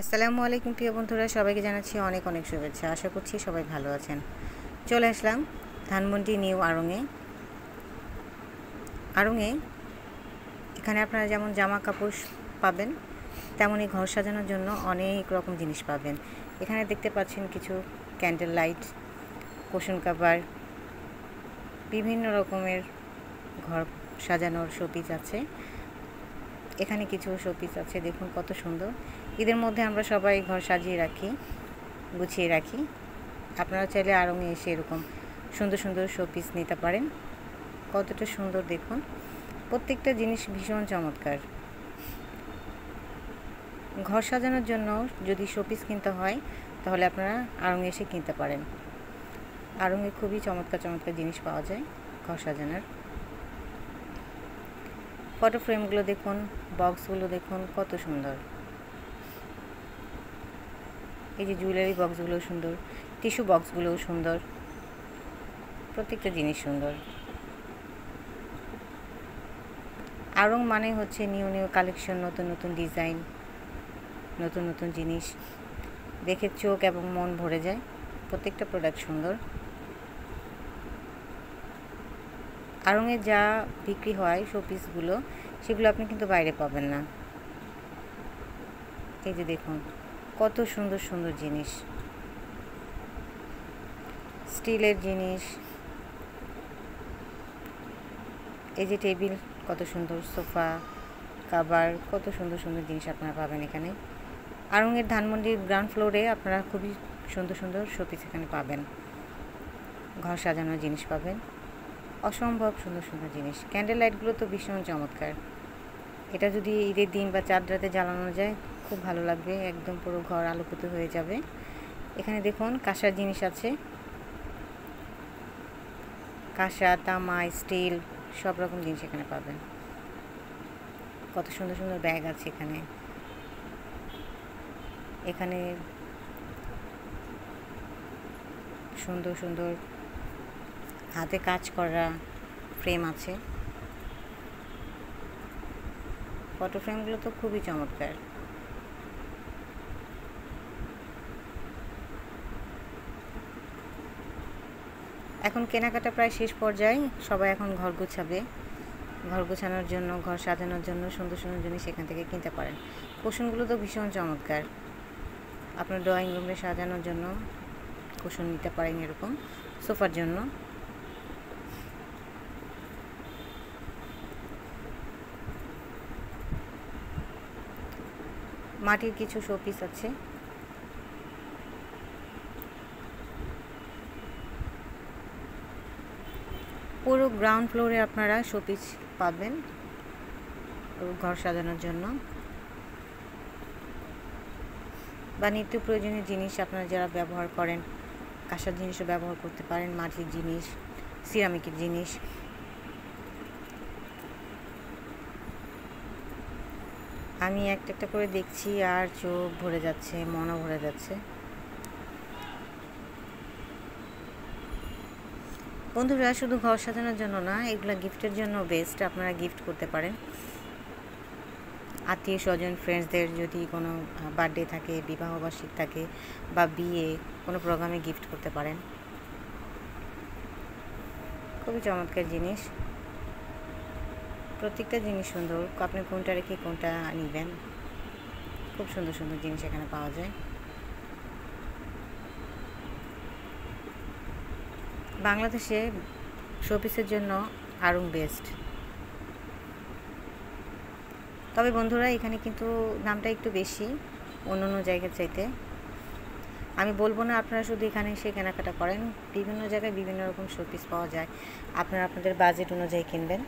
আসসালামু আলাইকুম প্রিয় বন্ধুরা, সবাইকে জানাচ্ছি অনেক অনেক শুভেচ্ছা। আশা করছি সবাই ভালো আছেন। চলে আসলাম ধানমন্ডি নিউ আড়ংয়ে। এখানে আপনারা যেমন জামা কাপড় পাবেন, তেমনই ঘর সাজানোর জন্য অনেক রকম জিনিস পাবেন। এখানে দেখতে পাচ্ছেন কিছু ক্যান্ডেল লাইট, কুশন কাভার, বিভিন্ন রকমের ঘর সাজানোর শোপিস আছে। এখানে কিছু শোপিস আছে, দেখুন কত সুন্দর। ঈদের মধ্যে আমরা সবাই ঘর সাজিয়ে রাখি, গুছিয়ে রাখি। আপনারা চাইলে আড়ংয়ে এসে এরকম সুন্দর সুন্দর শোপিস নিতে পারেন। কতটা সুন্দর দেখুন, প্রত্যেকটা জিনিস ভীষণ চমৎকার। ঘর সাজানোর জন্য যদি শোপিস কিনতে হয় তাহলে আপনারা আড়ংয়ে এসে কিনতে পারেন। আড়ংয়ে খুবই চমৎকার চমৎকার জিনিস পাওয়া যায় ঘর সাজানোর। ফটো ফ্রেমগুলো দেখুন, বক্সগুলো দেখুন কত সুন্দর। এই যে জুয়েলারি বক্সগুলো সুন্দর, টিস্যু বক্সগুলোও সুন্দর, প্রত্যেকটা জিনিস সুন্দর। আড়ং মানে হচ্ছে নিউ নিউ কালেকশন, নতুন নতুন ডিজাইন, নতুন নতুন জিনিস দেখে চোখ এবং মন ভরে যায়। প্রত্যেকটা প্রোডাক্ট সুন্দর। আড়ংয়ে যা বিক্রি হয় শোপিসগুলো, সেগুলো আপনি কিন্তু বাইরে পাবেন না। এই যে দেখুন কত সুন্দর সুন্দর জিনিস, স্টিলের জিনিস। এই যে টেবিল, কত সুন্দর সোফা কাভার, কত সুন্দর সুন্দর জিনিস আপনারা পাবেন এখানে। আড়ংয়ের ধানমন্ডির গ্রাউন্ড ফ্লোরে আপনারা খুবই সুন্দর সুন্দর শোপিস এখানে পাবেন, ঘর সাজানোর জিনিস পাবেন, অসম্ভব সুন্দর সুন্দর জিনিস। ক্যান্ডেল লাইটগুলো তো ভীষণ চমৎকার। এটা যদি ঈদের দিন বা চাঁদ রাতে জ্বালানো যায় খুব ভালো লাগবে, একদম পুরো ঘর আলোকিত হয়ে যাবে। এখানে দেখুন কাঁসার জিনিস আছে, কাঁসা, তামা, স্টিল, সব রকম জিনিস এখানে পাবেন। কত সুন্দর সুন্দর ব্যাগ আছে এখানে। এখানে সুন্দর সুন্দর হাতে কাজ করা ফ্রেম আছে। ফটো ফ্রেমগুলো তো খুবই চমৎকার। এখন কেনাকাটা প্রায় শেষ পর্যায়ে, সবাই এখন ঘর গোছাবে। ঘর গোছানোর জন্য, ঘর সাজানোর জন্য সুন্দর সুন্দর জিনিস এখান থেকে কিনতে পারেন। কুশনগুলো তো ভীষণ চমৎকার। আপনার ড্রয়িং রুমে সাজানোর জন্য কুশন নিতে পারেন, এরকম সোফার জন্য। মাটির কিছু শোপিস আছে। পুরো গ্রাউন্ড ফ্লোরে আপনারা শোপিস পাবেন ঘর সাজানোর জন্য, বা নিত্য প্রয়োজনীয় জিনিস আপনারা যারা ব্যবহার করেন, কাঁসার জিনিসও ব্যবহার করতে পারেন, মাটির জিনিস, সিরামিকের জিনিস। আমি একটা একটা করে দেখছি আর চোখ ভরে যাচ্ছে, মনও ভরে যাচ্ছে। বন্ধুরা, শুধু ঘর সাজানোর জন্য না, এগুলা গিফটের জন্য বেস্ট। আপনারা গিফট করতে পারেন আত্মীয় স্বজন, ফ্রেন্ডসদের। যদি কোনো বার্থডে থাকে, বিবাহবার্ষিক থাকে, বা বিয়ে, কোনো প্রোগ্রামে গিফট করতে পারেন। খুবই চমৎকার জিনিস, প্রত্যেকটা জিনিস সুন্দর। আপনি কোনটা রেখে কোনটা নেবেন, খুব সুন্দর সুন্দর জিনিস এখানে পাওয়া যায়। বাংলাদেশে শোপিসের জন্য আড়ং বেস্ট। তবে বন্ধুরা, এখানে কিন্তু দামটা একটু বেশি অন্য অন্য জায়গার চাইতে। আমি বলবো না আপনারা শুধু এখানে এসে কেনাকাটা করেন, বিভিন্ন জায়গায় বিভিন্ন রকম শোপিস পাওয়া যায়। আপনারা আপনাদের বাজেট অনুযায়ী কিনবেন।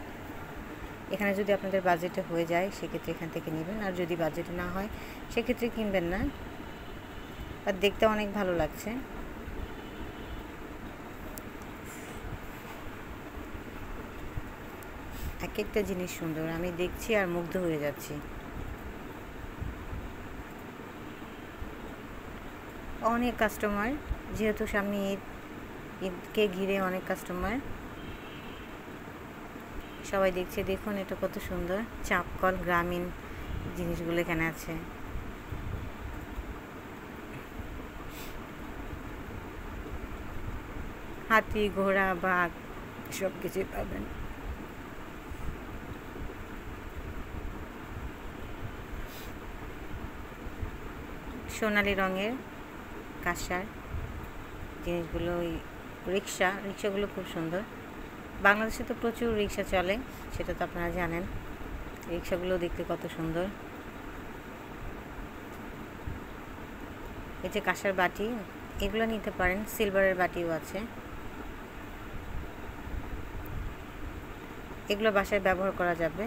এখানে যদি আপনাদের বাজেটে হয়ে যায় সেক্ষেত্রে এখান থেকে নেবেন, আর যদি বাজেটে না হয় সেক্ষেত্রে কিনবেন না। আর দেখতে অনেক ভালো লাগছে। এক একটা জিনিস সুন্দর, আমি দেখছি আর মুগ্ধ হয়ে যাচ্ছি। অনেক কাস্টমার, যেহেতু সামনে ঈদকে ঘিরে অনেক কাস্টমার, সবাই দেখছে। দেখুন এটা কত সুন্দর, চাপকল, গ্রামীণ জিনিসগুলো এখানে আছে। হাতি, ঘোড়া, বাঘ সব কিছুই পাবেন। সোনালি রঙের কাঁসার জিনিসগুলো, ওই রিক্সাগুলো খুব সুন্দর। বাংলাদেশে তো প্রচুর রিক্সা চলে, সেটা তো আপনারা জানেন। রিক্সাগুলো দেখতে কত সুন্দর। এই যে কাঁসার বাটি, এগুলো নিতে পারেন। সিলভারের বাটিও আছে, এগুলো বাসায় ব্যবহার করা যাবে।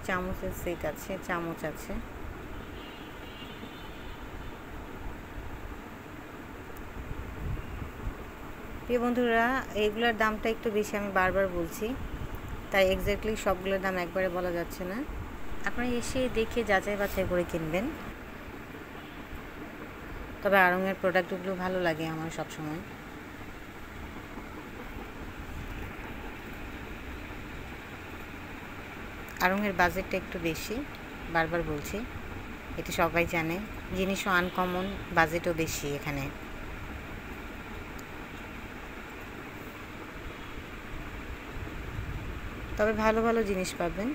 চামচের সেট আছে, চামচ আছে। প্রিয় বন্ধুরা, এইগুলোর দামটা একটু বেশি, আমি বারবার বলছি, তাই এক্স্যাক্টলি সবগুলোর দাম একবারে বলা যাচ্ছে না। আপনারা এসে দেখে যাচাই বাছাই করে কিনবেন। তবে আড়ং-এর প্রোডাক্টগুলো ভালো লাগে আমার সবসময়। আড়ং-এর বাজেটটা একটু বেশি, বারবার বলছি, এটা সবাই জানে। জিনিসও আনকমন, বাজেটও বেশি এখানে। তবে ভালো ভালো জিনিস পাবেন।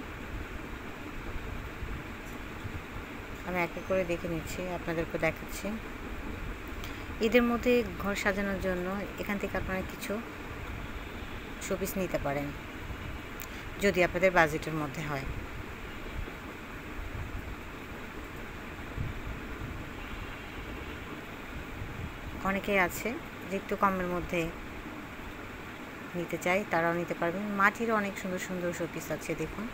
আমি এক এক করে দেখে নিচ্ছি, আপনাদেরকে দেখাচ্ছি। ঈদের মধ্যে ঘর সাজানোর জন্য এখান থেকে আপনারা কিছু শোপিস নিতে পারেন, যদি আপনাদের বাজেটের মধ্যে হয়। অনেকেই আছে যে একটু কমের মধ্যে নিতে চাই, তারাও নিতে পারবেন। মাটির অনেক সুন্দর সুন্দর শোপিস আছে, দেখুন।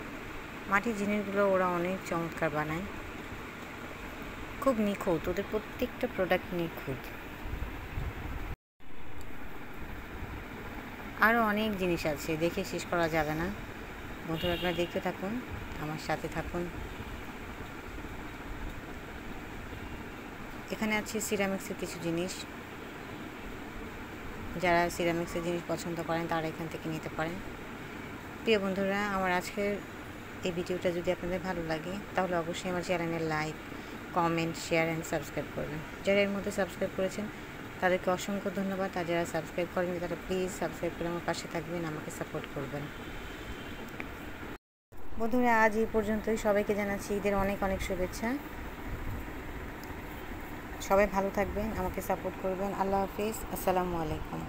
মাটির জিনিসগুলো ওরা অনেক চমৎকার বানায়, খুব নিখুঁত, ওদের প্রত্যেকটা প্রোডাক্ট নিখুঁত। আরও অনেক জিনিস আছে, দেখে শেষ করা যাবে না। বন্ধুরা, আপনারা দেখতে থাকুন, আমার সাথে থাকুন। এখানে আছে সিরামিক্সের কিছু জিনিস। যারা সিরামিক্সের জিনিস পছন্দ করেন তারা এখান থেকে নিতে পারেন। প্রিয় বন্ধুরা, আমার আজকের এই ভিডিওটা যদি আপনাদের ভালো লাগে তাহলে অবশ্যই আমার চ্যানেলের like, comment, share and subscribe করবেন। যারা এর মধ্যে সাবস্ক্রাইব করেছেন তাদেরকে অসংখ্য ধন্যবাদ। আর যারা সাবস্ক্রাইব করেনি তারা প্লিজ সাবস্ক্রাইব করে আমার পাশে থাকবেন, আমাকে সাপোর্ট করবেন। বন্ধুরা, আজ এই পর্যন্তই। সবাইকে জানাচ্ছি ঈদের অনেক অনেক শুভেচ্ছা। সবাই ভালো থাকবেন, আমাকে সাপোর্ট করবেন। আল্লাহ হাফিজ, আসসালামু আলাইকুম।